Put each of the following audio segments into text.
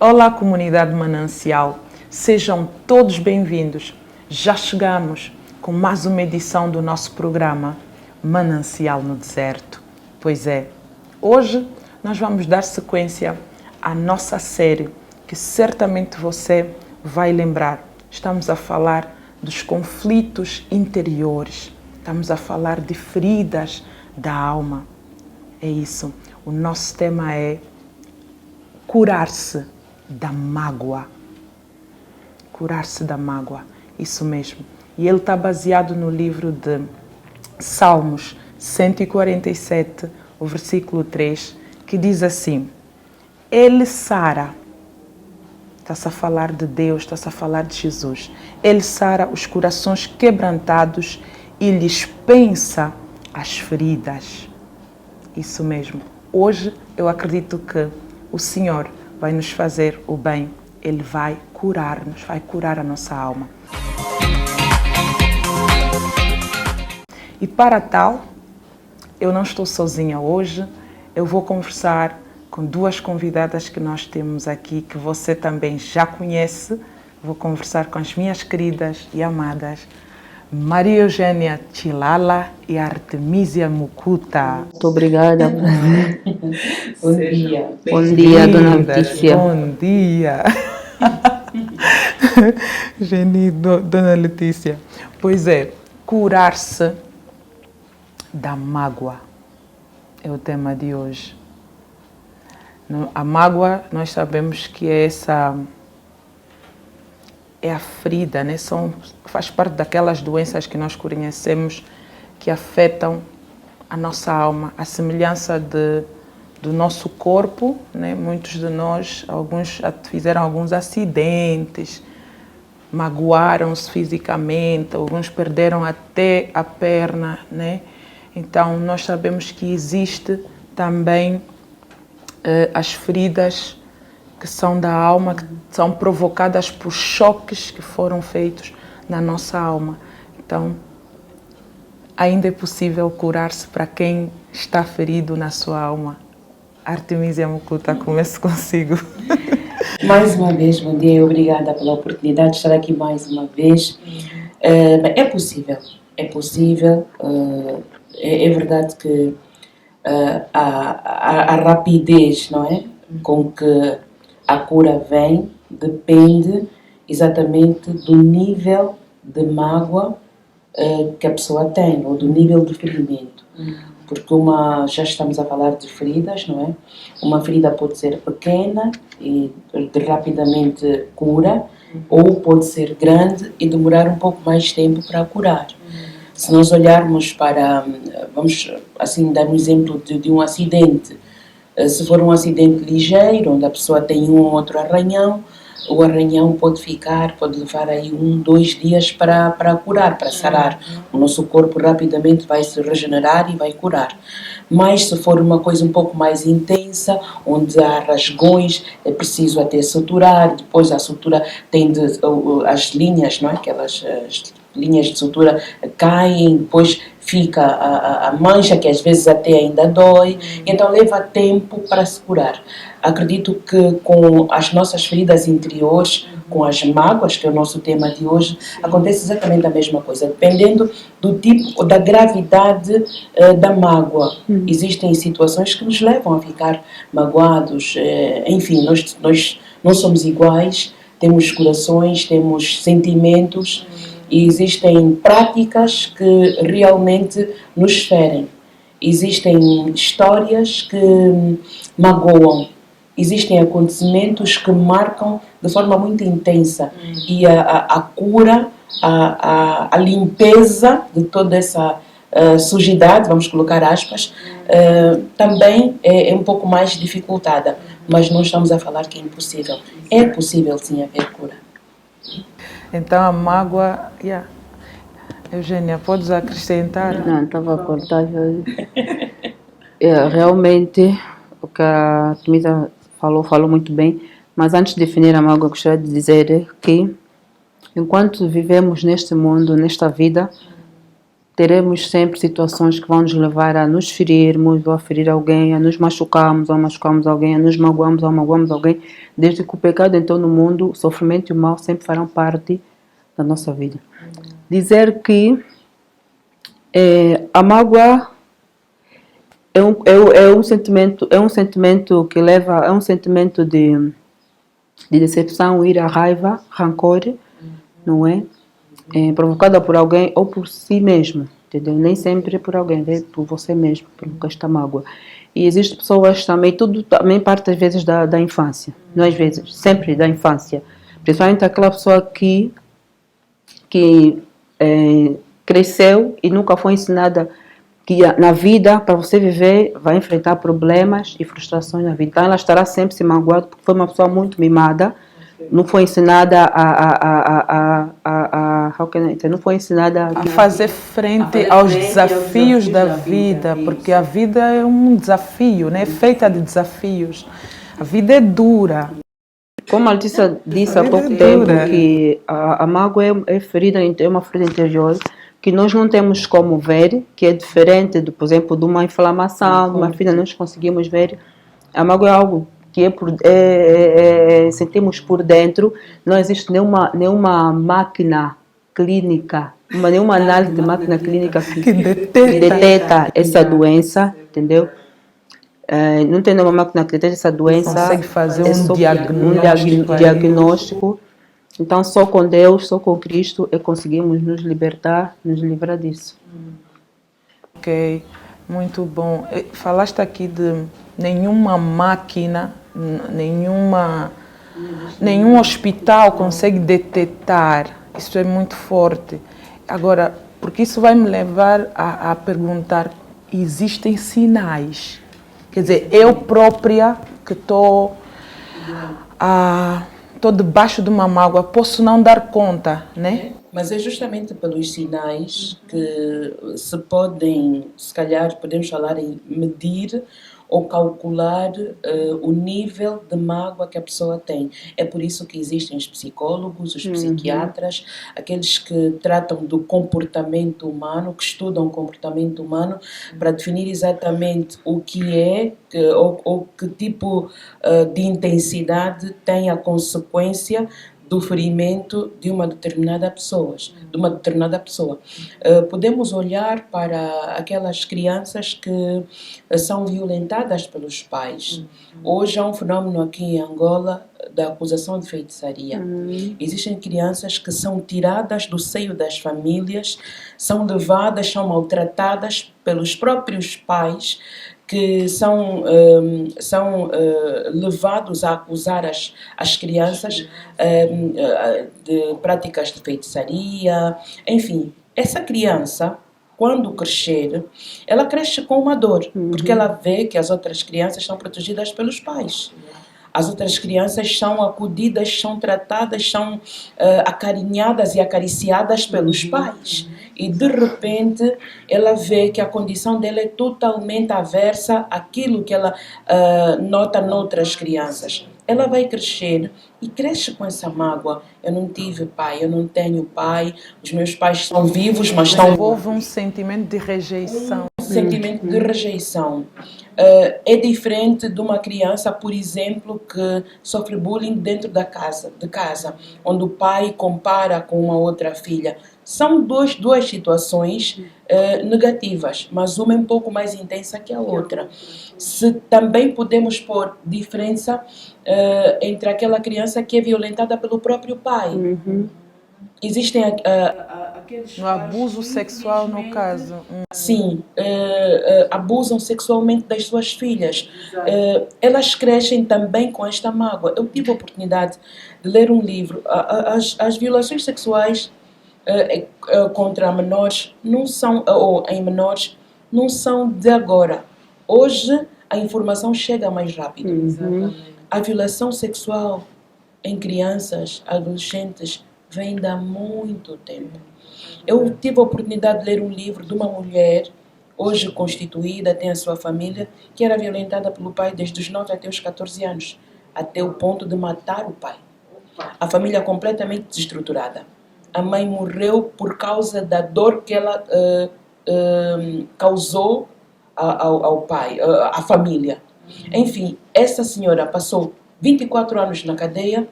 Olá, comunidade Manancial, sejam todos bem-vindos. Já chegamos com mais uma edição do nosso programa Manancial no Deserto. Pois é, hoje nós vamos dar sequência à nossa série, que certamente você vai lembrar. Estamos a falar dos conflitos interiores, estamos a falar de feridas da alma. É isso, o nosso tema é curar-se da mágoa. Curar-se da mágoa, isso mesmo. E ele está baseado no livro de Salmos 147, o versículo 3, que diz assim: Ele sara, está-se a falar de Deus, está-se a falar de Jesus. Ele sara os corações quebrantados e lhes pensa as feridas. Isso mesmo. Hoje eu acredito que o Senhor vai nos fazer o bem. Ele vai curar-nos, vai curar a nossa alma. E para tal, eu não estou sozinha hoje. Eu vou conversar com duas convidadas que nós temos aqui, que você também já conhece. Vou conversar com as minhas queridas e amadas Maria Eugênia Chilala e Artemisia Mukuta. Muito obrigada. Bom dia. Bom dia, dona Letícia. Bom dia. Geni, dona Letícia. Pois é, curar-se da mágoa é o tema de hoje. A mágoa, nós sabemos que é a ferida, né? Faz parte daquelas doenças que nós conhecemos que afetam a nossa alma, a semelhança do nosso corpo, né? Muitos de nós, alguns fizeram alguns acidentes, magoaram-se fisicamente, alguns perderam até a perna, né? Então, nós sabemos que existe também as feridas que são da alma, que são provocadas por choques que foram feitos na nossa alma. Então, ainda é possível curar-se para quem está ferido na sua alma. Artemisia Mukuta, começo consigo. Mais uma vez, bom dia e obrigada pela oportunidade de estar aqui mais uma vez. É possível. É verdade que a rapidez, não é? Com que a cura vem depende exatamente do nível de mágoa que a pessoa tem, ou do nível de ferimento. Porque já estamos a falar de feridas, não é? Uma ferida pode ser pequena e rapidamente cura, ou pode ser grande e demorar um pouco mais tempo para curar. Se nós olharmos vamos assim dar um exemplo de um acidente. Se for um acidente ligeiro, onde a pessoa tem um ou outro arranhão, o arranhão pode levar aí 1-2 dias para curar, para sarar. O nosso corpo rapidamente vai se regenerar e vai curar. Mas se for uma coisa um pouco mais intensa, onde há rasgões, é preciso até suturar, depois a sutura as linhas, não é? Aquelas linhas de sutura caem, depois fica a mancha, que às vezes até ainda dói, então leva tempo para se curar. Acredito que com as nossas feridas interiores, com as mágoas, que é o nosso tema de hoje, acontece exatamente a mesma coisa, dependendo do tipo, da gravidade da mágoa. Existem situações que nos levam a ficar magoados, enfim, nós não somos iguais, temos corações, temos sentimentos, e existem práticas que realmente nos ferem. Existem histórias que magoam. Existem acontecimentos que marcam de forma muito intensa. E a cura, a limpeza de toda essa sujidade, vamos colocar aspas, também é um pouco mais dificultada. Mas não estamos a falar que é impossível. É possível sim haver cura. Então a mágoa... Eugênia, podes acrescentar? Não, estava a cortar. Realmente, o que a Artemisia falou muito bem, mas antes de definir a mágoa, gostaria de dizer que enquanto vivemos neste mundo, nesta vida, teremos sempre situações que vão nos levar a nos ferirmos, ou a ferir alguém, a nos machucarmos, ou a machucarmos alguém, a nos magoarmos, ou a magoarmos alguém. Desde que o pecado entrou no mundo, o sofrimento e o mal sempre farão parte da nossa vida. Dizer que a mágoa é um sentimento que leva, é um sentimento de decepção, ira, raiva, rancor, não é? Provocada por alguém ou por si mesmo, entendeu? Nem sempre é por alguém, é por você mesmo, por esta mágoa. E existem pessoas também, tudo também parte às vezes da infância, não às vezes, sempre da infância. Principalmente aquela pessoa que cresceu e nunca foi ensinada que na vida, para você viver, vai enfrentar problemas e frustrações na vida. Então ela estará sempre se magoada porque foi uma pessoa muito mimada, não foi ensinada não foi ensinada a fazer frente aos desafios da vida, porque a vida é um desafio, né? É feita de desafios. A vida é dura. Como a Letícia disse há pouco tempo, que a mágoa é uma ferida interior que nós não temos como ver, que é diferente, por exemplo, de uma inflamação, de uma ferida, nós conseguimos ver. A mágoa é algo que sentimos por dentro, não existe nenhuma máquina clínica, nenhuma análise de máquina clínica que detecta essa doença, entendeu? Não tem nenhuma máquina que detecta essa doença. Consegue fazer um diagnóstico. Então, só com Deus, só com Cristo, conseguimos nos livrar disso. Ok, muito bom. Falaste aqui de nenhuma máquina, nenhum hospital consegue detectar. Isso é muito forte. Agora, porque isso vai me levar a perguntar, existem sinais? Quer dizer, eu própria que estou debaixo de uma mágoa, posso não dar conta, né? Mas é justamente pelos sinais que se podem, se calhar podemos falar em medir ou calcular o nível de mágoa que a pessoa tem. É por isso que existem os psicólogos, os psiquiatras, aqueles que tratam do comportamento humano, que estudam o comportamento humano para definir exatamente o que é ou que tipo de intensidade tem a consequência do ferimento de uma determinada pessoa. Podemos olhar para aquelas crianças que são violentadas pelos pais. Hoje há um fenômeno aqui em Angola da acusação de feitiçaria. Existem crianças que são tiradas do seio das famílias, são levadas, são maltratadas pelos próprios pais, que são levados a acusar as crianças de práticas de feitiçaria. Enfim, essa criança, quando crescer, ela cresce com uma dor, porque ela vê que as outras crianças são protegidas pelos pais. As outras crianças são acudidas, são tratadas, são acarinhadas e acariciadas pelos pais. E, de repente, ela vê que a condição dela é totalmente aversa àquilo que ela nota noutras crianças. Ela vai crescer e cresce com essa mágoa. Eu não tive pai, eu não tenho pai, os meus pais estão vivos, mas estão... Houve um sentimento de rejeição. Sentimento de rejeição. É diferente de uma criança, por exemplo, que sofre bullying dentro de casa, onde o pai compara com uma outra filha. São duas situações negativas, mas uma é um pouco mais intensa que a outra. Se também podemos pôr diferença entre aquela criança que é violentada pelo próprio pai. Existem aqueles no abuso sexual, no caso. Sim, abusam sexualmente das suas filhas. Elas crescem também com esta mágoa. Eu tive a oportunidade de ler um livro. As violações sexuais contra menores não são, ou em menores, não são de agora. Hoje a informação chega mais rápido. A violação sexual em crianças, adolescentes, vem de há muito tempo. Eu tive a oportunidade de ler um livro de uma mulher, hoje constituída, tem a sua família, que era violentada pelo pai desde os 9 até os 14 anos, até o ponto de matar o pai. A família completamente desestruturada. A mãe morreu por causa da dor que ela causou ao pai, à família. Enfim, essa senhora passou 24 anos na cadeia,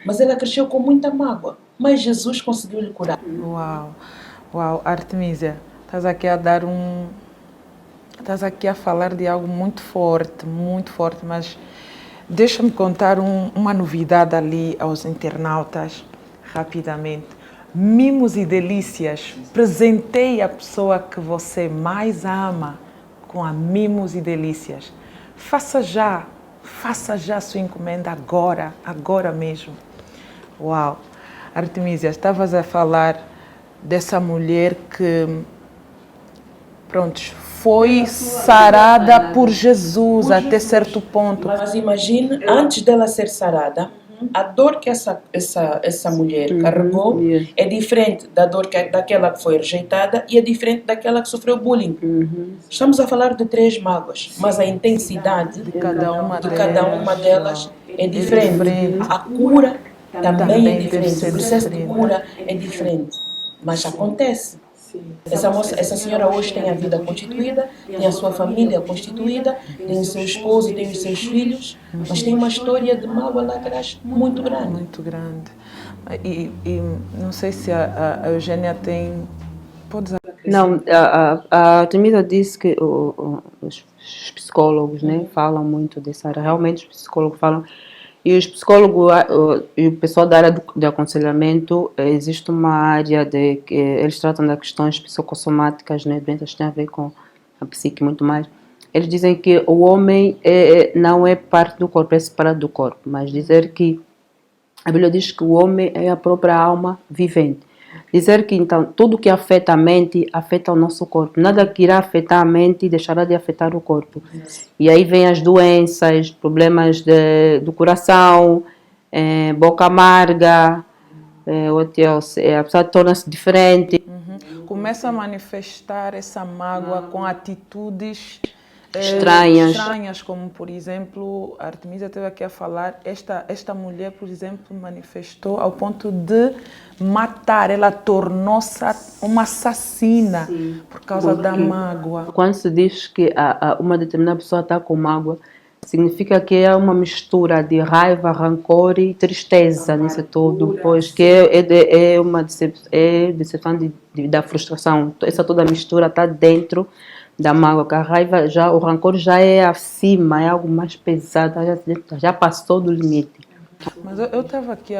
mas ela cresceu com muita mágoa. Mas Jesus conseguiu lhe curar. Uau, uau, Artemisia, estás aqui a dar Estás aqui a falar de algo muito forte, mas deixa-me contar uma novidade ali aos internautas, rapidamente. Mimos e delícias, presenteie a pessoa que você mais ama com a Mimos e Delícias. Faça já a sua encomenda agora mesmo. Uau! Artemisia, estavas a falar dessa mulher que, pronto, foi sarada por Jesus até certo ponto. Mas imagine, antes dela ser sarada, a dor que essa mulher carregou é diferente da dor daquela que foi rejeitada e é diferente daquela que sofreu bullying. Estamos a falar de 3 mágoas, mas a intensidade De cada uma delas é diferente. A cura também é diferente, o processo de cura é diferente, mas acontece. Essa senhora hoje tem a vida constituída, tem a sua família constituída, tem o seu esposo, tem os seus filhos, mas tem uma história de mágoa lá atrás muito grande. Muito grande. E não sei se a Eugênia tem... Podes... Não, a Artemisia disse que os psicólogos, né, falam muito dessa área. Realmente os psicólogos falam. E os psicólogos e o pessoal da área de aconselhamento, existe uma área que eles tratam das questões psicossomáticas, né, doenças que têm a ver com a psique muito mais. Eles dizem que o homem não é parte do corpo, é separado do corpo, mas dizer que a Bíblia diz que o homem é a própria alma vivente. Dizer que então tudo que afeta a mente afeta o nosso corpo. Nada que irá afetar a mente deixará de afetar o corpo. E aí vem as doenças, problemas do coração, boca amarga, a pessoa torna-se diferente. Começa a manifestar essa mágoa com atitudes estranhas, como por exemplo, a Artemisia esteve aqui a falar, esta mulher, por exemplo, manifestou ao ponto de matar, ela tornou-se uma assassina por causa da mágoa. Quando se diz que uma determinada pessoa está com mágoa, significa que é uma mistura de raiva, rancor e tristeza nisso tudo, pois que é uma decepção da frustração. Essa toda mistura está dentro da mágoa, que a raiva, o rancor já é acima, é algo mais pesado, já passou do limite. Mas eu estava aqui,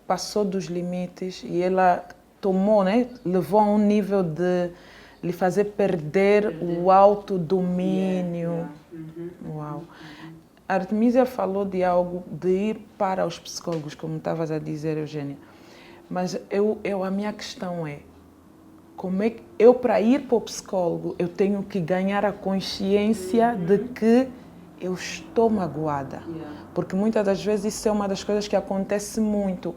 passou dos limites e ela tomou, né, levou a um nível de lhe fazer perder o autodomínio. Uau! A Artemisia falou de algo, de ir para os psicólogos, como estavas a dizer, Eugênia. Mas a minha questão é, como é que eu, para ir para o psicólogo, eu tenho que ganhar a consciência de que eu estou magoada. Porque muitas das vezes isso é uma das coisas que acontece muito.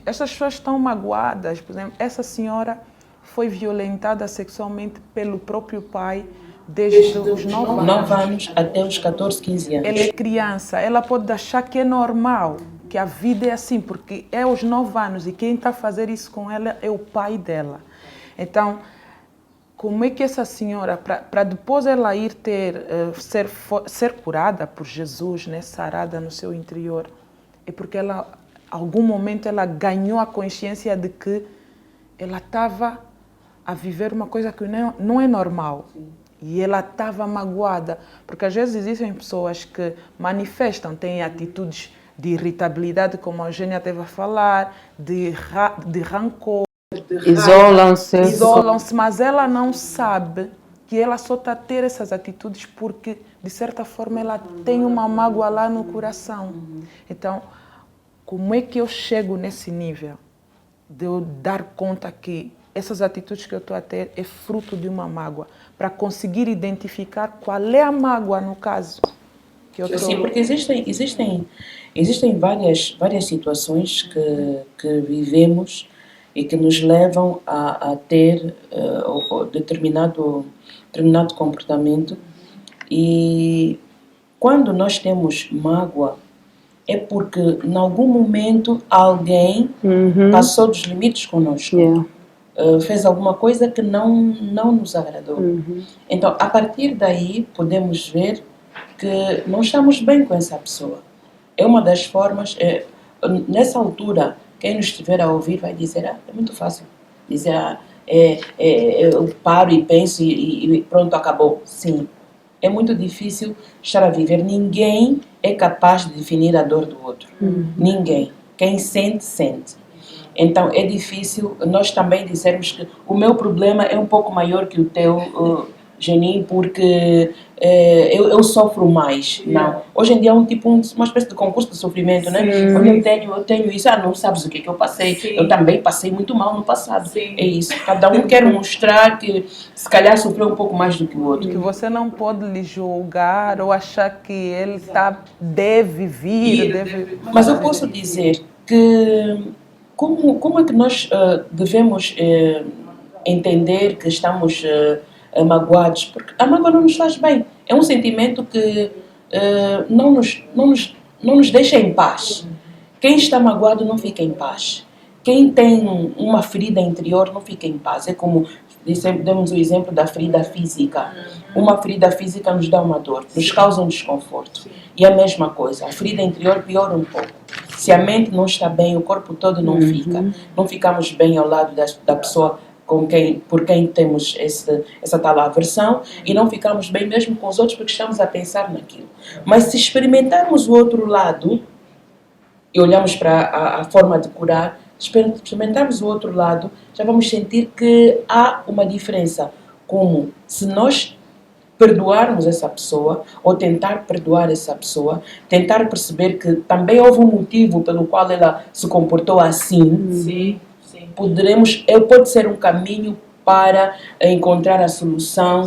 Essas pessoas estão magoadas. Por exemplo, essa senhora foi violentada sexualmente pelo próprio pai desde os 9 anos até os 14, 15 anos. Ela é criança, ela pode achar que é normal, que a vida é assim, porque é aos 9 anos e quem está a fazer isso com ela é o pai dela. Então, como é que essa senhora, para depois ela ir ser curada por Jesus, né, sarada no seu interior, é porque ela, em algum momento, ela ganhou a consciência de que ela estava a viver uma coisa que não é normal. E ela estava magoada, porque às vezes existem pessoas que manifestam, têm atitudes de irritabilidade, como a Eugênia teve a falar, de rancor, isolam-se, mas ela não sabe que ela só está a ter essas atitudes porque, de certa forma, ela tem uma mágoa lá no coração. Então, como é que eu chego nesse nível de eu dar conta que essas atitudes que eu estou a ter é fruto de uma mágoa, para conseguir identificar qual é a mágoa, no caso, que eu estou... Sim, porque existem várias situações que vivemos e que nos levam a ter determinado comportamento, e quando nós temos mágoa é porque em algum momento alguém passou dos limites conosco. fez alguma coisa que não nos agradou. Então, a partir daí, podemos ver que não estamos bem com essa pessoa. É uma das formas, nessa altura, quem nos estiver a ouvir vai dizer, é muito fácil dizer, eu paro e penso e pronto, acabou. Sim, é muito difícil estar a viver. Ninguém é capaz de definir a dor do outro. Ninguém. Quem sente, sente. Então é difícil nós também dizermos que o meu problema é um pouco maior que o teu, Geni, porque eu sofro mais. Não. Hoje em dia é uma espécie de concurso de sofrimento, né? Onde eu tenho isso, não sabes o que eu passei. Sim. Eu também passei muito mal no passado. Sim. É isso. Cada um quer mostrar que se calhar sofreu um pouco mais do que o outro. Que você não pode lhe julgar ou achar que ele deve vir. Mas eu posso dizer que como é que nós devemos entender que estamos magoados? Porque a mágoa não nos faz bem. É um sentimento que não nos deixa em paz. Quem está magoado não fica em paz. Quem tem uma ferida interior não fica em paz. É como demos o exemplo da ferida física. Uma ferida física nos dá uma dor, nos causa um desconforto. E a mesma coisa, a ferida interior piora um pouco. Se a mente não está bem, o corpo todo não fica. Não ficamos bem ao lado da pessoa por quem temos essa tal aversão, e não ficamos bem mesmo com os outros porque estamos a pensar naquilo. Mas se experimentarmos o outro lado e olharmos para a forma de curar, experimentarmos o outro lado, já vamos sentir que há uma diferença. Como se nós perdoarmos essa pessoa, ou tentar perdoar essa pessoa, tentar perceber que também houve um motivo pelo qual ela se comportou assim, sim. Pode ser um caminho para encontrar a solução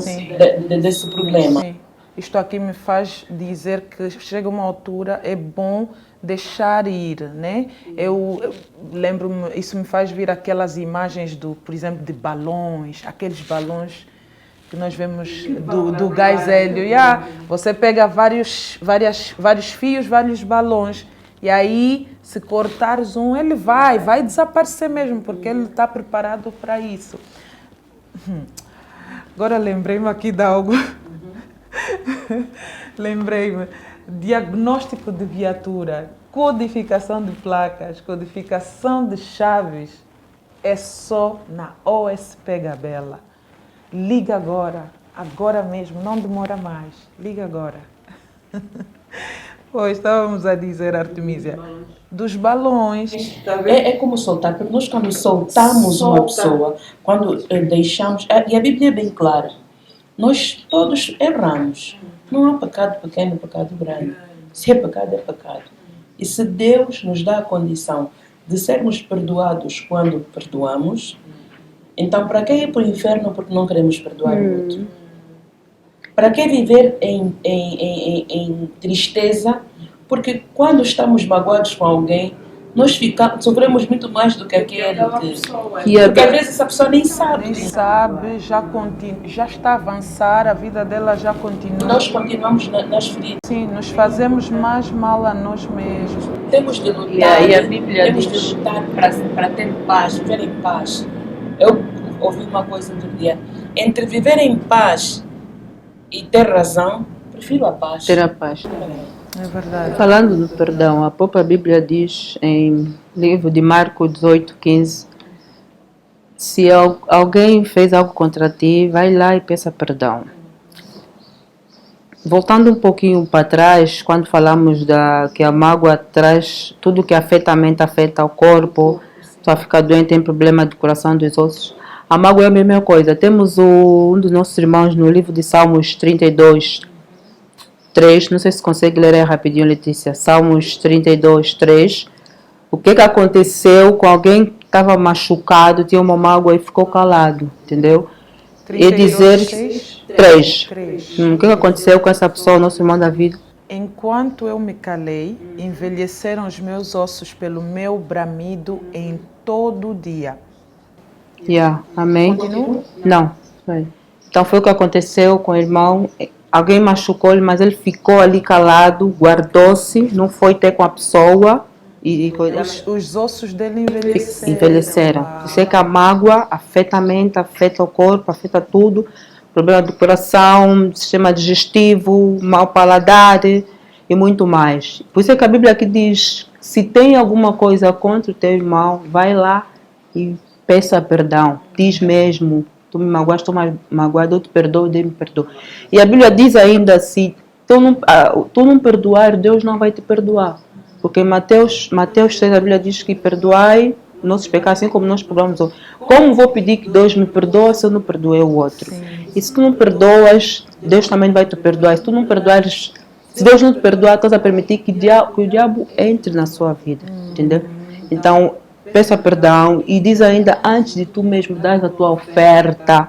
desse problema. Sim. Isto aqui me faz dizer que chega uma altura, é bom deixar ir, né? Eu lembro-me, isso me faz vir aquelas imagens por exemplo, de balões, aqueles balões que nós vemos do gás hélio. Você pega vários fios, vários balões, e aí, se cortares um, ele vai desaparecer mesmo, porque ele está preparado para isso. Agora lembrei-me aqui de algo. Lembrei-me. Diagnóstico de viatura, codificação de placas, codificação de chaves, é só na OSP Gabela. Liga agora mesmo, não demora mais. Liga agora. Pois, estávamos a dizer, Artemisia, dos balões. É como soltar, porque nós quando soltamos uma pessoa, quando deixamos, e a Bíblia é bem clara, nós todos erramos. Não há pecado pequeno, pecado grande. Se é pecado, é pecado. E se Deus nos dá a condição de sermos perdoados quando perdoamos, então para que ir para o inferno porque não queremos perdoar o outro? Para que viver em tristeza? Porque quando estamos magoados com alguém, nós sofremos muito mais do que aquele porque às vezes essa pessoa nem sabe. Já está a avançar, a vida dela já continua. Nós continuamos nas feridas. Sim, nos fazemos mais mal a nós mesmos. Temos de lutar, e a Bíblia temos de lutar para ter paz, viver em paz. Eu ouvi uma coisa outro dia, entre viver em paz e ter razão, prefiro a paz. Ter a paz. É verdade. Falando do perdão, a própria Bíblia diz em livro de Marcos 18:15, se alguém fez algo contra ti, vai lá e peça perdão. Voltando um pouquinho para trás, quando falamos que a mágoa traz tudo que afeta a mente, afeta o corpo, só fica doente, tem problema de coração, dos ossos. A mágoa é a mesma coisa. Temos um dos nossos irmãos no livro de Salmos 32:3, não sei se consegue ler aí rapidinho, Letícia. Salmos 32:3. O que aconteceu com alguém que estava machucado, tinha uma mágoa e ficou calado, entendeu? 32, e dizer 3. 3. O que aconteceu com essa pessoa, nosso irmão David? Enquanto eu me calei, envelheceram os meus ossos pelo meu bramido em todo o dia. Amém? Continua? Não. Então foi o que aconteceu com o irmão. Alguém machucou ele, mas ele ficou ali calado, guardou-se, não foi ter com a pessoa, Os ossos dele envelheceram. Envelheceram. Isso é que a mágoa afeta a mente, afeta o corpo, afeta tudo. Problema do coração, sistema digestivo, mau paladar e muito mais. Por isso é que a Bíblia aqui diz, se tem alguma coisa contra o teu irmão, vai lá e peça perdão. Diz mesmo, tu me magoaste, estou magoado, eu te perdoo, Deus me perdoa. E a Bíblia diz ainda, se tu não perdoar, Deus não vai te perdoar. Porque em Mateus 6, a Bíblia diz que perdoai nossos pecados, assim como nós perdoamos outros. Como vou pedir que Deus me perdoe se eu não perdoei o outro? Sim. E se tu não perdoas, Deus também vai te perdoar. Se tu não perdoares, se Deus não te perdoar, estás a permitir que o diabo entre na sua vida. Entendeu? Então, peça perdão e diz ainda, antes de tu mesmo dar a tua oferta,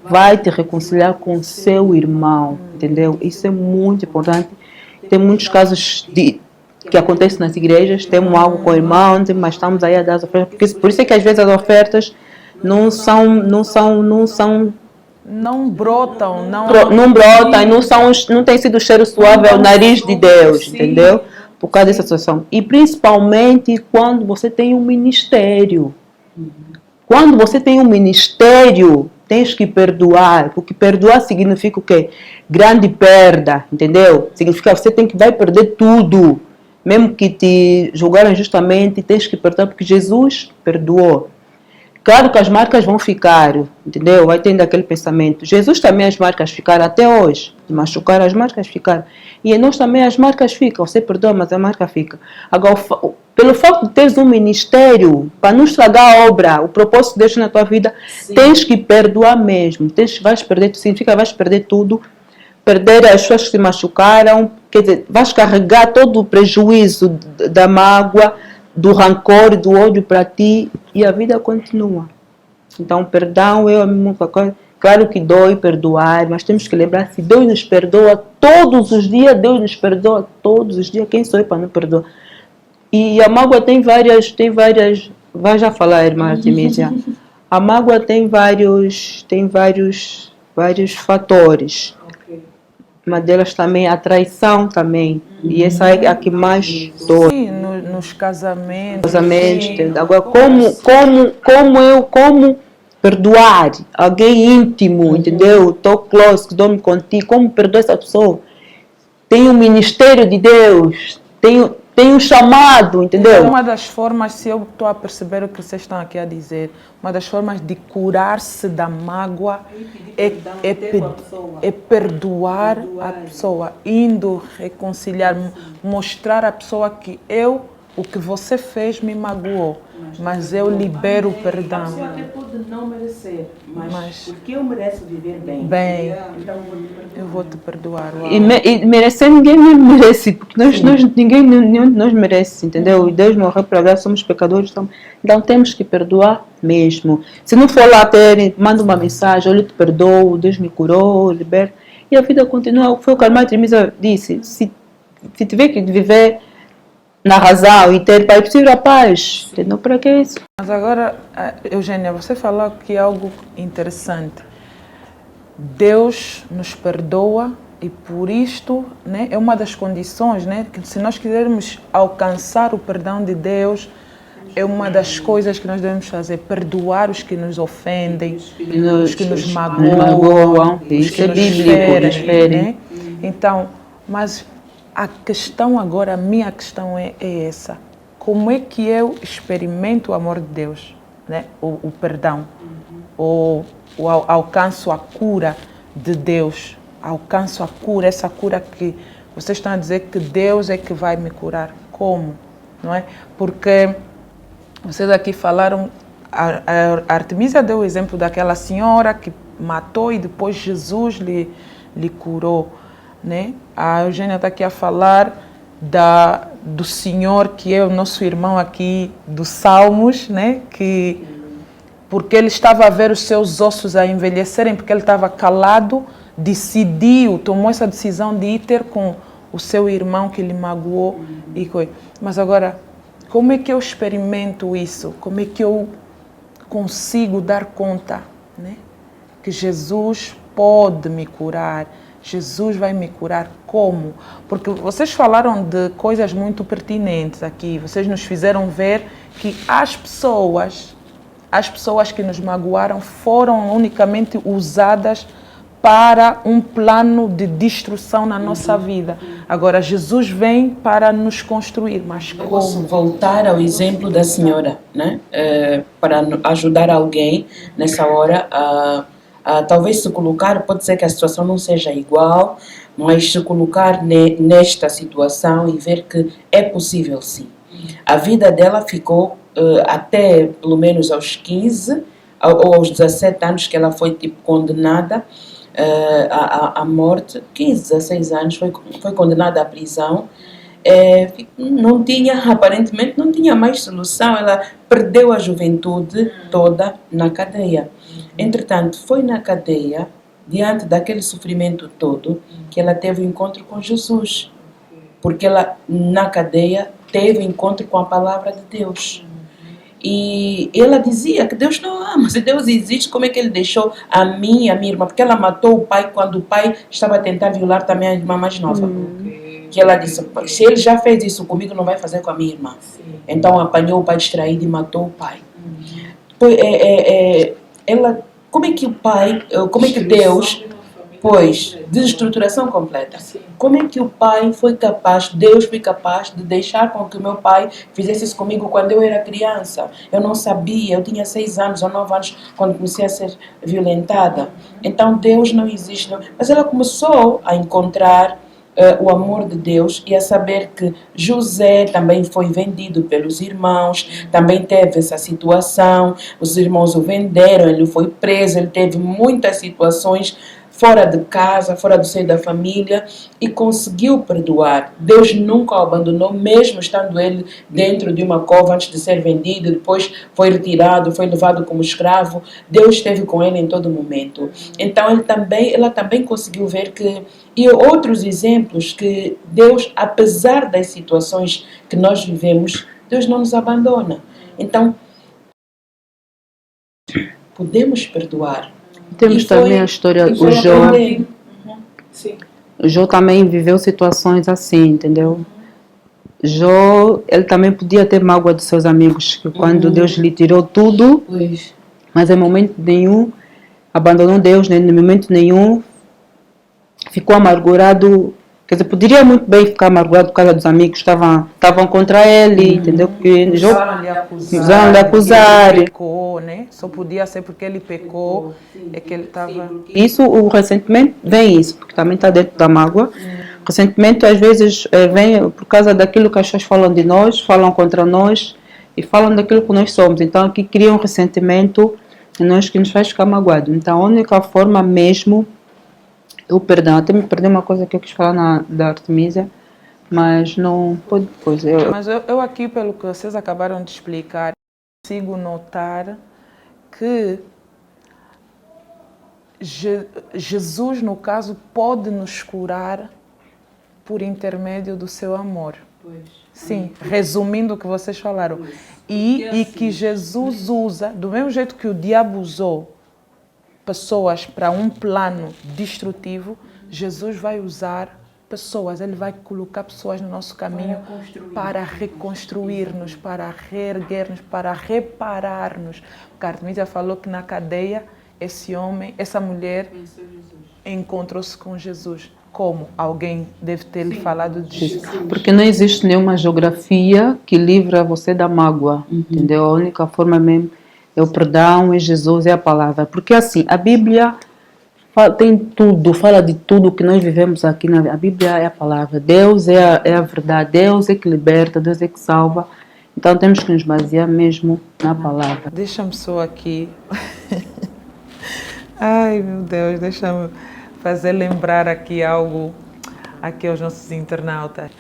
vai te reconciliar com seu irmão. Entendeu? Isso é muito importante. Tem muitos casos que acontece nas igrejas, temos algo com o irmão, mas estamos aí a dar as ofertas, porque por isso é que às vezes as ofertas não brotam, não tem sido o cheiro suave ao nariz de Deus, entendeu? Por causa dessa situação. E principalmente quando você tem um ministério. Quando você tem um ministério, tens que perdoar, porque perdoar significa o quê? Grande perda, entendeu? Significa que você vai perder tudo. Mesmo que te julgaram injustamente, tens que perdoar, porque Jesus perdoou. Claro que as marcas vão ficar, entendeu? Vai tendo aquele pensamento. Jesus também as marcas ficaram até hoje. De machucar, as marcas ficaram. E em nós também as marcas ficam. Você perdoa, mas a marca fica. Agora, pelo fato de teres um ministério, para não estragar a obra, o propósito de Deus na tua vida, sim, tens que perdoar mesmo. Vais perder, significa vais perder tudo. Perder as pessoas que se machucaram, quer dizer, vais carregar todo o prejuízo da mágoa, do rancor, do ódio para ti e a vida continua. Então, perdão é a mesma coisa. Claro que dói perdoar, mas temos que lembrar, se Deus nos perdoa todos os dias, Deus nos perdoa todos os dias. Quem sou eu para não perdoar? E a mágoa tem várias, vai já falar, irmã Artemisia. A mágoa tem vários fatores. Uma delas também a traição também. E essa é a que mais dói. Sim, nos casamentos. Agora, como perdoar alguém íntimo, entendeu? Estou close, que dorme contigo. Como perdoar essa pessoa? Tem um ministério de Deus. Tem um chamado, entendeu? Então, uma das formas, se eu estou a perceber o que vocês estão aqui a dizer, uma das formas de curar-se da mágoa é perdoar a pessoa, indo reconciliar, mostrar à pessoa que o que você fez me magoou, mas eu libero o perdão. A pessoa até pode não merecer, mas porque eu mereço viver bem. Então eu vou te perdoar. E merecer, ninguém merece, porque nenhum de nós merece, entendeu? E Deus morreu para nós, somos pecadores, então temos que perdoar mesmo. Se não for lá manda uma mensagem, eu te perdoo, Deus me curou, liberta. E a vida continua. Foi o que a irmã Artemisia disse, se tiver que viver na razão e ter pai possível a paz, entendeu? Para que isso? Mas agora, Eugênia, você falou aqui algo interessante. Deus nos perdoa e por isto, né, é uma das condições, né, que se nós quisermos alcançar o perdão de Deus, é uma das coisas que nós devemos fazer, perdoar os que nos ofendem, os que nos magoam, os que nos ferem, né? Então, mas a questão agora, a minha questão é essa. Como é que eu experimento o amor de Deus, né? O perdão, ou alcanço a cura de Deus, alcanço a cura, essa cura que vocês estão a dizer que Deus é que vai me curar. Como? Não é? Porque vocês aqui falaram, a Artemisia deu o exemplo daquela senhora que matou e depois Jesus lhe curou. Né? A Eugênia está aqui a falar do Senhor, que é o nosso irmão aqui dos Salmos, né? Que, porque ele estava a ver os seus ossos a envelhecerem, porque ele estava calado, tomou essa decisão de ir ter com o seu irmão que lhe magoou. Mas agora, como é que eu experimento isso? Como é que eu consigo dar conta, né? Que Jesus pode me curar, Jesus vai me curar como? Porque vocês falaram de coisas muito pertinentes aqui. Vocês nos fizeram ver que as pessoas que nos magoaram foram unicamente usadas para um plano de destruição na nossa vida. Agora, Jesus vem para nos construir, mas Eu posso como? voltar ao exemplo da senhora, né? Para ajudar alguém nessa hora a talvez se colocar, pode ser que a situação não seja igual, mas se colocar nesta situação e ver que é possível sim. A vida dela ficou até pelo menos aos 15 ou aos 17 anos que ela foi tipo condenada à morte, 15, 16 anos, foi condenada à prisão. Não tinha, aparentemente, não tinha mais solução. Ela perdeu a juventude toda na cadeia. Entretanto, foi na cadeia, diante daquele sofrimento todo, que ela teve o encontro com Jesus. Porque ela, na cadeia, teve o encontro com a palavra de Deus. E ela dizia que Deus não ama. Se Deus existe, como é que Ele deixou a mim e a minha irmã? Porque ela matou o pai quando o pai estava a tentar violar também a irmã mais nova. Que ela disse, se Ele já fez isso comigo, não vai fazer com a minha irmã. Então apanhou o pai distraído e matou o pai. Ela, como é que o pai, como é que Deus... Pois, desestruturação completa. Como é que o pai foi capaz, Deus foi capaz de deixar com que o meu pai fizesse isso comigo quando eu era criança? Eu não sabia, eu tinha 6 anos ou 9 anos quando comecei a ser violentada. Então Deus não existe. Não. Mas ela começou a encontrar o amor de Deus e a saber que José também foi vendido pelos irmãos, também teve essa situação, os irmãos o venderam, ele foi preso, ele teve muitas situações fora de casa, fora do seio da família e conseguiu perdoar. Deus nunca o abandonou, mesmo estando ele dentro de uma cova antes de ser vendido, depois foi retirado, foi levado como escravo. Deus esteve com ele em todo momento. Então ela também conseguiu ver que, e outros exemplos, que Deus, apesar das situações que nós vivemos, Deus não nos abandona. Então, podemos perdoar. Temos também a história do Jó. O Jó também viveu situações assim, entendeu? Jó, ele também podia ter mágoa dos seus amigos, que quando Deus lhe tirou tudo, mas em momento nenhum abandonou Deus, né? Em momento nenhum ficou amargurado. Quer dizer, poderia muito bem ficar amargurado por causa dos amigos que estavam contra ele, entendeu? Porque Jó usaram de acusar. Ele pecou, né? Só podia ser porque ele pecou, é que ele estava... Isso, o ressentimento vem isso, porque também está dentro da mágoa. O ressentimento às vezes vem por causa daquilo que as pessoas falam de nós, falam contra nós e falam daquilo que nós somos. Então aqui cria um ressentimento em nós que nos faz ficar magoado. Então a única forma mesmo... O perdão, até me perdi uma coisa que eu quis falar da Artemisia, mas não pode depois. Mas eu aqui, pelo que vocês acabaram de explicar, consigo notar que Jesus, no caso, pode nos curar por intermédio do seu amor. Sim, resumindo o que vocês falaram. E que Jesus usa, do mesmo jeito que o diabo usou pessoas para um plano destrutivo, Jesus vai usar pessoas, Ele vai colocar pessoas no nosso caminho para reconstruir-nos, para reerguer-nos, para reparar-nos. Porque a Artemisia falou que na cadeia esse homem, essa mulher encontrou-se com Jesus. Como? Alguém deve ter lhe falado de Jesus. Porque não existe nenhuma geografia que livra você da mágoa, entendeu? A única forma mesmo é o perdão, é Jesus, é a palavra. Porque assim, a Bíblia tem tudo, fala de tudo que nós vivemos aqui. A Bíblia é a palavra. Deus é a verdade. Deus é que liberta, Deus é que salva. Então temos que nos basear mesmo na palavra. Deixa-me só aqui. Ai, meu Deus, deixa-me fazer lembrar aqui algo aqui aos nossos internautas.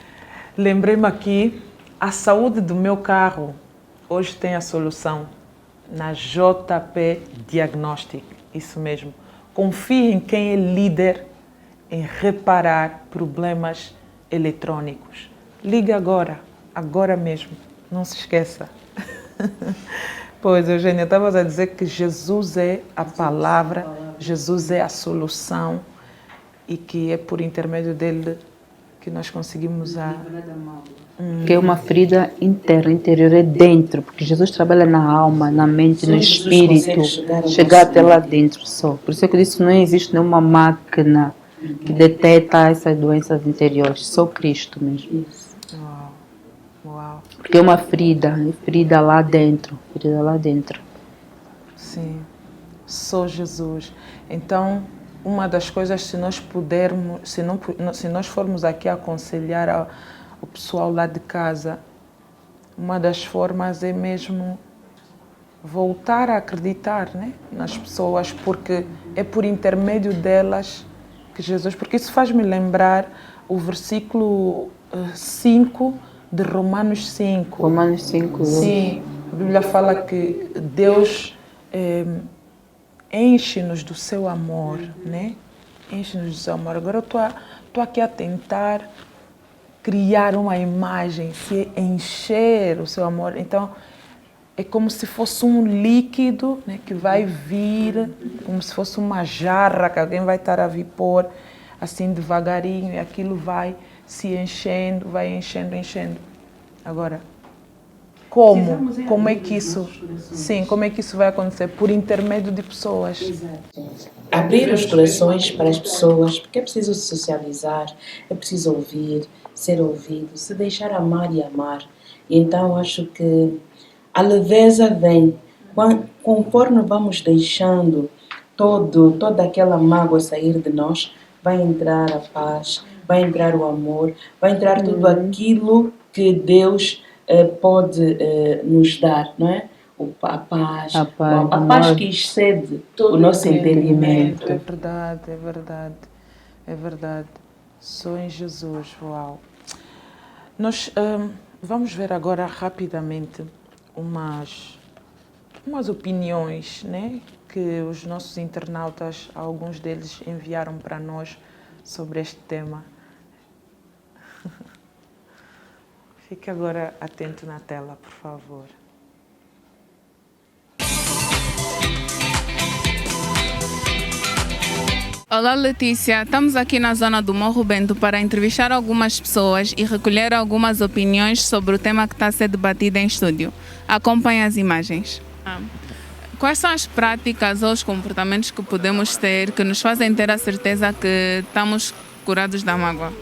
Lembrei-me aqui, a saúde do meu carro hoje tem a solução na JP Diagnostic, isso mesmo. Confie em quem é líder em reparar problemas eletrônicos. Liga agora mesmo, não se esqueça. Pois, Eugênia, estavas a dizer que Jesus é a palavra, Jesus é a solução. e que é por intermédio dele que nós conseguimos Que é uma ferida interna, interior, é dentro, porque Jesus trabalha na alma, na mente, Só no Jesus espírito, consegue chegar até lá nosso dentro só. Por isso é que eu disse, não existe nenhuma máquina que detecta essas doenças interiores, só Cristo mesmo. Isso. Uau, uau, Porque é uma ferida lá dentro, ferida lá dentro. sim, só Jesus. Então, uma das coisas, se nós pudermos, se nós formos aqui aconselhar o pessoal lá de casa, uma das formas é mesmo voltar a acreditar, né, nas pessoas, porque é por intermédio delas que Jesus... Porque isso faz-me lembrar o versículo 5 de Romanos 5. Romanos 5. Sim, a Bíblia fala que Deus enche-nos do seu amor, né? Enche-nos do seu amor. Agora eu estou aqui a tentar criar uma imagem, se encher o seu amor. Então, é como se fosse um líquido, né, que vai vir, como se fosse uma jarra que alguém vai estar a vir pôr, assim devagarinho, e aquilo vai se enchendo, vai enchendo, enchendo. Agora, como é que isso, sim, como é que isso vai acontecer? Por intermédio de pessoas. Abrir os corações para as pessoas, porque é preciso socializar, é preciso ouvir, ser ouvido, se deixar amar e amar. E então acho que a leveza vem conforme vamos deixando toda aquela mágoa sair de nós, vai entrar a paz, vai entrar o amor, vai entrar tudo aquilo que Deus pode nos dar, não é? A paz que excede o nosso entendimento. É verdade, é verdade, é verdade. Só em Jesus, uau. Nós vamos ver agora rapidamente umas opiniões, né, que os nossos internautas, alguns deles enviaram para nós sobre este tema. Fique agora atento na tela, por favor. Olá Letícia, estamos aqui na zona do Morro Bento para entrevistar algumas pessoas e recolher algumas opiniões sobre o tema que está a ser debatido em estúdio. Acompanhe as imagens. Quais são as práticas ou os comportamentos que podemos ter que nos fazem ter a certeza que estamos curados da mágoa?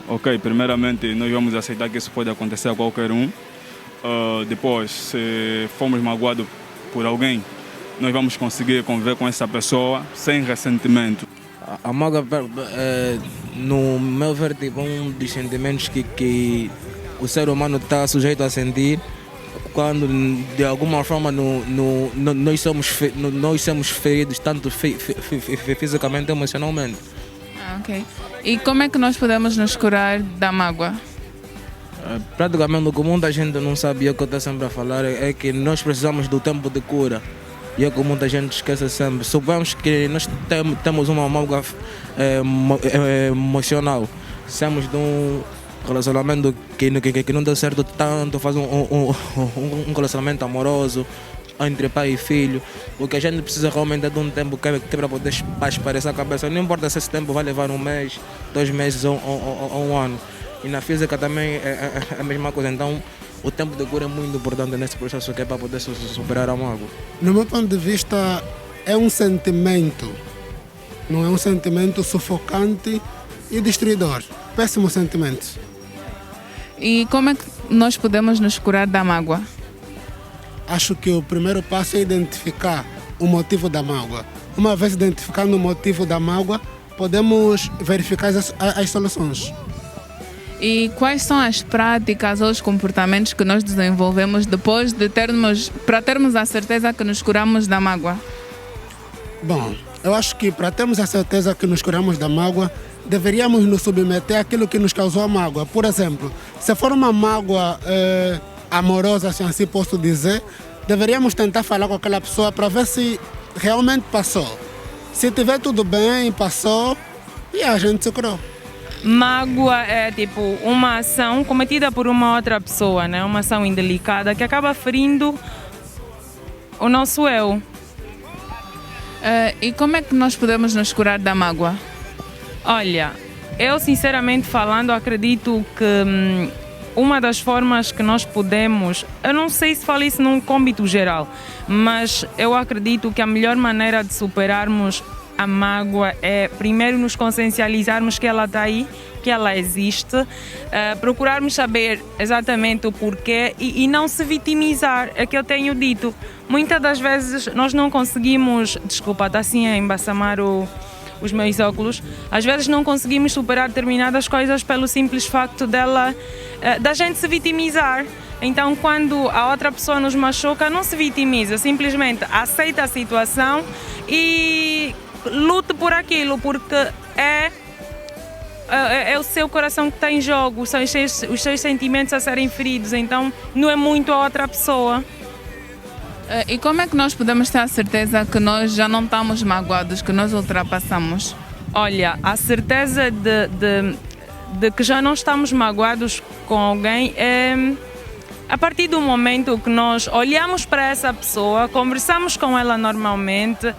Ok, primeiramente nós vamos aceitar que isso pode acontecer a qualquer um. Depois, se formos magoados por alguém, nós vamos conseguir conviver com essa pessoa sem ressentimento. A mágoa, no meu ver, tipo, um dos sentimentos que o ser humano está sujeito a sentir quando, de alguma forma, nós somos feridos, tanto fisicamente como emocionalmente. Ok. E como é que nós podemos nos curar da mágoa? Praticamente o que muita gente não sabe, e é o que eu estou sempre a falar, é que nós precisamos do tempo de cura. E é o que muita gente esquece sempre. Supomos que nós temos uma mágoa emocional, somos de um relacionamento que não deu certo tanto, faz um relacionamento amoroso entre pai e filho. O que a gente precisa realmente é de um tempo que é para poder esparecer a cabeça. Não importa se esse tempo vai levar 1 mês, 2 meses ou 1 ano. E na física também é a mesma coisa. Então, o tempo de cura é muito importante nesse processo, que é para poder superar a mágoa. No meu ponto de vista, é um sentimento. Não é um sentimento sufocante e destruidor. Péssimo sentimento. E como é que nós podemos nos curar da mágoa? Acho que o primeiro passo é identificar o motivo da mágoa. Uma vez identificando o motivo da mágoa, podemos verificar as soluções. E quais são as práticas ou os comportamentos que nós desenvolvemos depois de para termos a certeza que nos curamos da mágoa? Bom, eu acho que para termos a certeza que nos curamos da mágoa, deveríamos nos submeter àquilo que nos causou a mágoa. Por exemplo, se for uma mágoa amorosa, se assim posso dizer, deveríamos tentar falar com aquela pessoa para ver se realmente passou. Se tiver tudo bem, passou, e a gente se curou. Mágoa é tipo uma ação cometida por uma outra pessoa, né? Uma ação indelicada que acaba ferindo o nosso eu. E como é que nós podemos nos curar da mágoa? Olha, eu sinceramente falando acredito que uma das formas que nós podemos, eu não sei se falo isso num âmbito geral, mas eu acredito que a melhor maneira de superarmos a mágoa é primeiro nos consciencializarmos que ela está aí, que ela existe, procurarmos saber exatamente o porquê e não se vitimizar, é que eu tenho dito. Muitas das vezes nós não conseguimos, desculpa, está assim a embaçamar os meus óculos, às vezes não conseguimos superar determinadas coisas pelo simples facto da gente se vitimizar. Então, quando a outra pessoa nos machuca, não se vitimiza, simplesmente aceita a situação e lute por aquilo, porque é o seu coração que está em jogo, são os seus sentimentos a serem feridos, então não é muito a outra pessoa. E como é que nós podemos ter a certeza que nós já não estamos magoados, que nós ultrapassamos? Olha, a certeza de que já não estamos magoados com alguém é a partir do momento que nós olhamos para essa pessoa, conversamos com ela normalmente,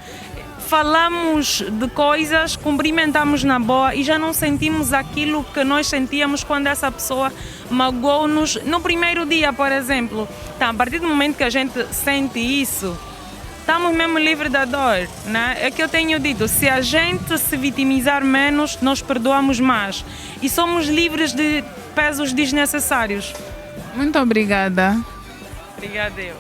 falamos de coisas, cumprimentamos na boa e já não sentimos aquilo que nós sentíamos quando essa pessoa magoou-nos no primeiro dia, por exemplo. Então, a partir do momento que a gente sente isso, estamos mesmo livres da dor, né? É que eu tenho dito, se a gente se vitimizar menos, nós perdoamos mais e somos livres de pesos desnecessários. Muito obrigada. Obrigada eu.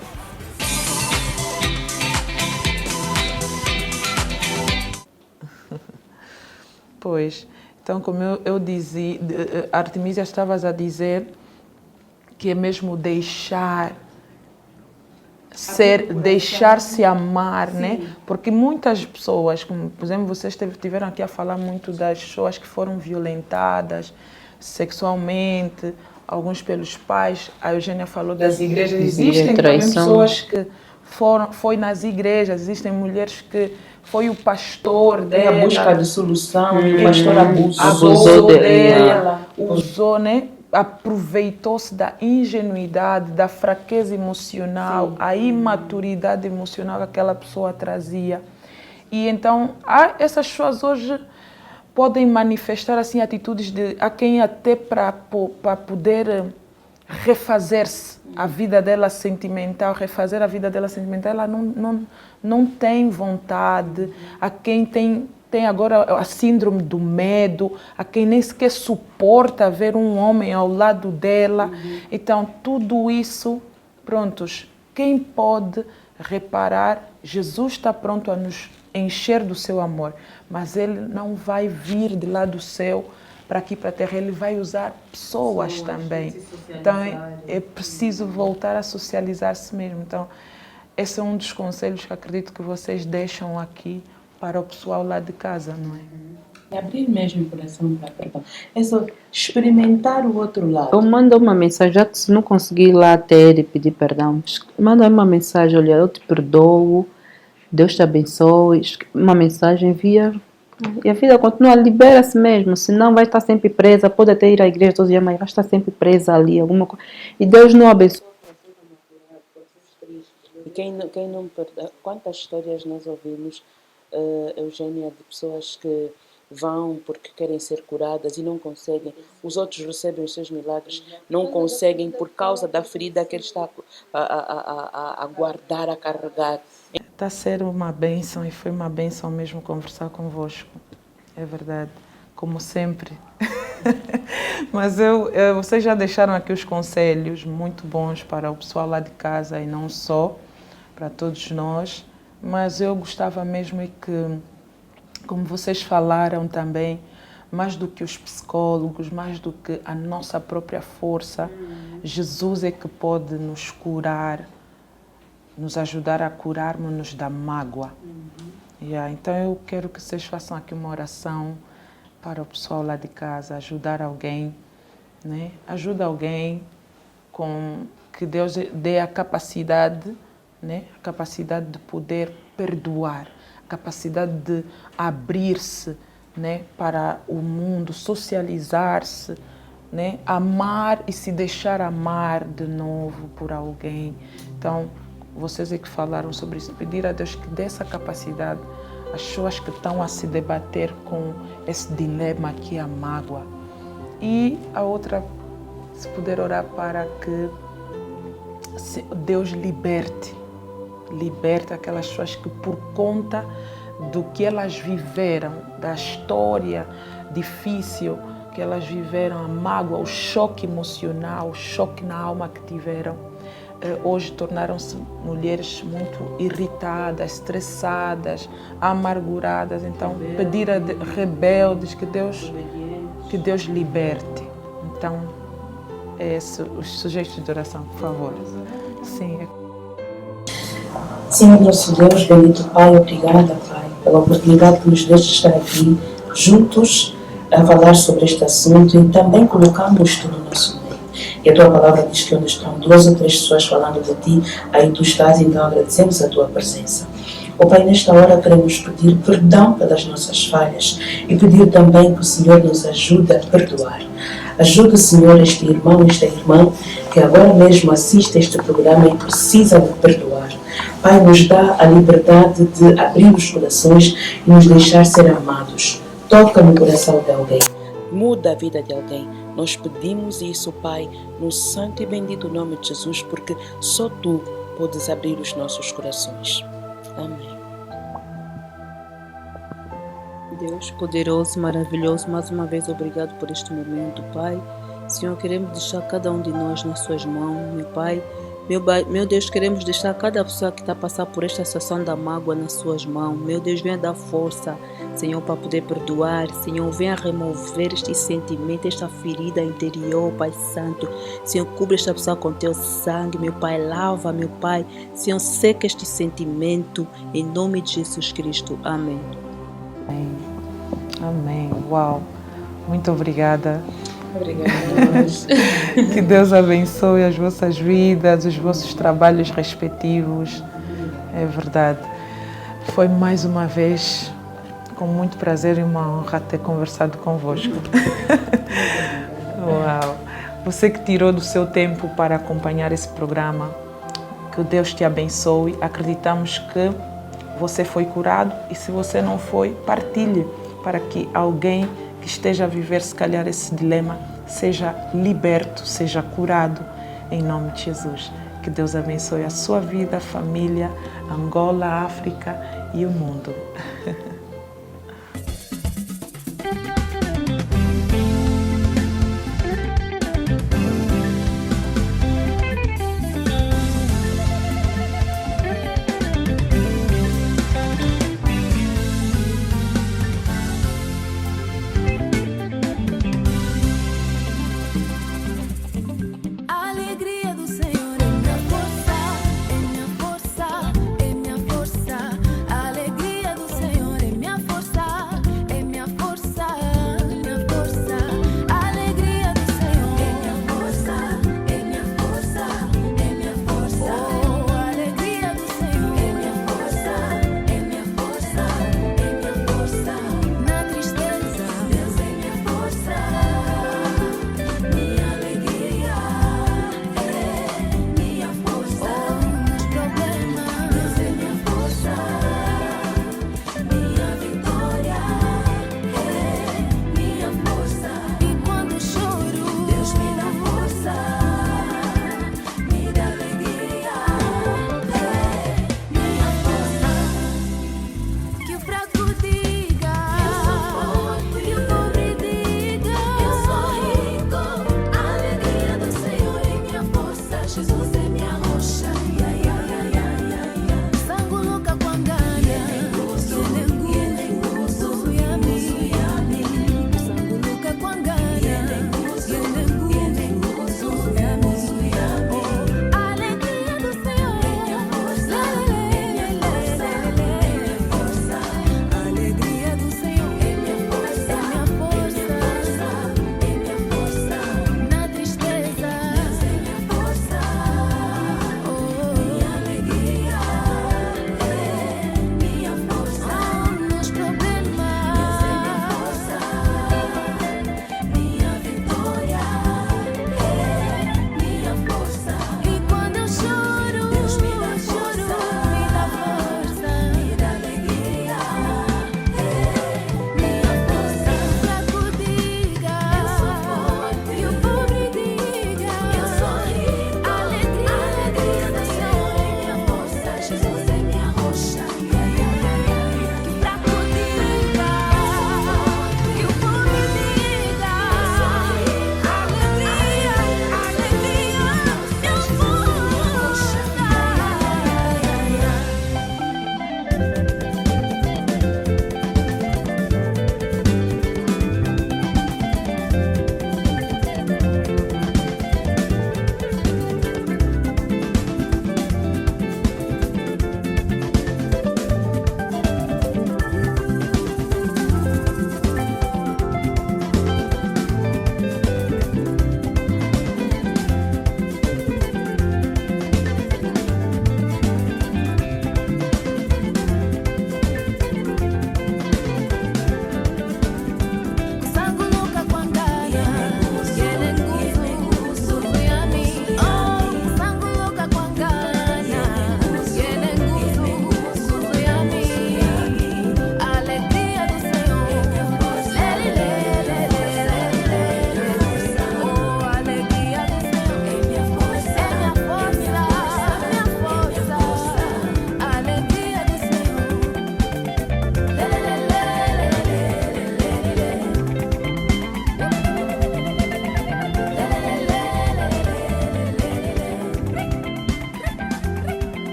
Pois, então como eu dizia, Artemisia estavas a dizer que é mesmo deixar-se amar, né? Porque muitas pessoas, como por exemplo vocês tiveram aqui a falar muito das pessoas que foram violentadas sexualmente, alguns pelos pais, a Eugênia falou das igrejas, existem também pessoas que foi nas igrejas, existem mulheres que foi o pastor dela. A busca de solução, o pastor abusou dela, usou, né? Aproveitou-se da ingenuidade, da fraqueza emocional, a imaturidade emocional que aquela pessoa trazia. E então, essas pessoas hoje podem manifestar assim atitudes de a quem até para poder refazer-se a vida dela sentimental, ela não tem vontade, a quem tem agora a síndrome do medo, a quem nem sequer suporta ver um homem ao lado dela. Então, tudo isso, prontos, quem pode reparar, Jesus está pronto a nos encher do seu amor, mas Ele não vai vir de lá do céu para aqui, para a terra, Ele vai usar pessoas também. Então, é preciso voltar a socializar-se mesmo. Então, esse é um dos conselhos que acredito que vocês deixam aqui para o pessoal lá de casa, não é? É abrir mesmo o coração para perdão. É só experimentar o outro lado. Eu mando uma mensagem, já que se não conseguir ir lá até ele pedir perdão, manda uma mensagem, olha, eu te perdoo, Deus te abençoe, uma mensagem via. E a vida continua, libera-se mesmo, senão vai estar sempre presa, pode até ir à igreja todos os dias, mas vai estar sempre presa ali, alguma coisa. E Deus não abençoa. E quem não perdão, quantas histórias nós ouvimos, Eugênia, de pessoas que vão porque querem ser curadas e não conseguem, os outros recebem os seus milagres, não conseguem por causa da ferida que ele está a guardar, a carregar. Está a ser uma bênção e foi uma bênção mesmo conversar convosco, é verdade, como sempre. Mas vocês já deixaram aqui os conselhos muito bons para o pessoal lá de casa e não só, para todos nós, mas eu gostava mesmo que, como vocês falaram também, mais do que os psicólogos, mais do que a nossa própria força, Jesus é que pode nos curar, nos ajudar a curarmos-nos da mágoa. Então eu quero que vocês façam aqui uma oração para o pessoal lá de casa, ajudar alguém, né? Ajuda alguém com que Deus dê a capacidade, né? A capacidade de poder perdoar, a capacidade de abrir-se, né? Para o mundo, socializar-se, né? Amar e se deixar amar de novo por alguém. Então, vocês é que falaram sobre isso, pedir a Deus que dê essa capacidade as pessoas que estão a se debater com esse dilema que é a mágoa. E a outra, se puder orar para que Deus liberte aquelas pessoas que por conta do que elas viveram, da história difícil que elas viveram, a mágoa, o choque emocional, o choque na alma que tiveram, hoje tornaram-se mulheres muito irritadas, estressadas, amarguradas. Então, pedir a rebeldes que Deus liberte. Então, os sujeitos de oração, por favor. Sim. Senhor nosso Deus, bendito Pai, obrigada, Pai, pela oportunidade que nos deste de estar aqui juntos a falar sobre este assunto e também colocamos tudo no nosso meio. E a Tua palavra diz que onde estão 2 ou 3 pessoas falando de Ti, aí Tu estás, então agradecemos a Tua presença. Ó Pai, nesta hora queremos pedir perdão pelas nossas falhas e pedir também que o Senhor nos ajude a perdoar. Ajuda, Senhor, este irmão, esta irmã que agora mesmo assiste a este programa e precisa de perdoar. Pai, nos dá a liberdade de abrir os corações e nos deixar ser amados. Toca no coração de alguém, muda a vida de alguém. Nós pedimos isso, Pai, no santo e bendito nome de Jesus, porque só Tu podes abrir os nossos corações. Amém. Deus poderoso, maravilhoso, mais uma vez obrigado por este momento, Pai. Senhor, queremos deixar cada um de nós nas suas mãos, meu Pai. Meu Deus, queremos deixar cada pessoa que está a passar por esta situação da mágoa nas suas mãos. Meu Deus, venha dar força, Senhor, para poder perdoar. Senhor, venha remover este sentimento, esta ferida interior, Pai Santo. Senhor, cubra esta pessoa com Teu sangue, meu Pai. Lava, meu Pai. Senhor, seca este sentimento, em nome de Jesus Cristo. Amém. Amém. Amém. Uau. Muito obrigada. Obrigada. Que Deus abençoe as vossas vidas, os vossos trabalhos respectivos. É verdade. Foi mais uma vez com muito prazer e uma honra ter conversado convosco. Uau. Você que tirou do seu tempo para acompanhar esse programa, que Deus te abençoe. Acreditamos que você foi curado e se você não foi, partilhe para que alguém que esteja a viver, se calhar, esse dilema, seja liberto, seja curado, em nome de Jesus. Que Deus abençoe a sua vida, a família, Angola, a África e o mundo.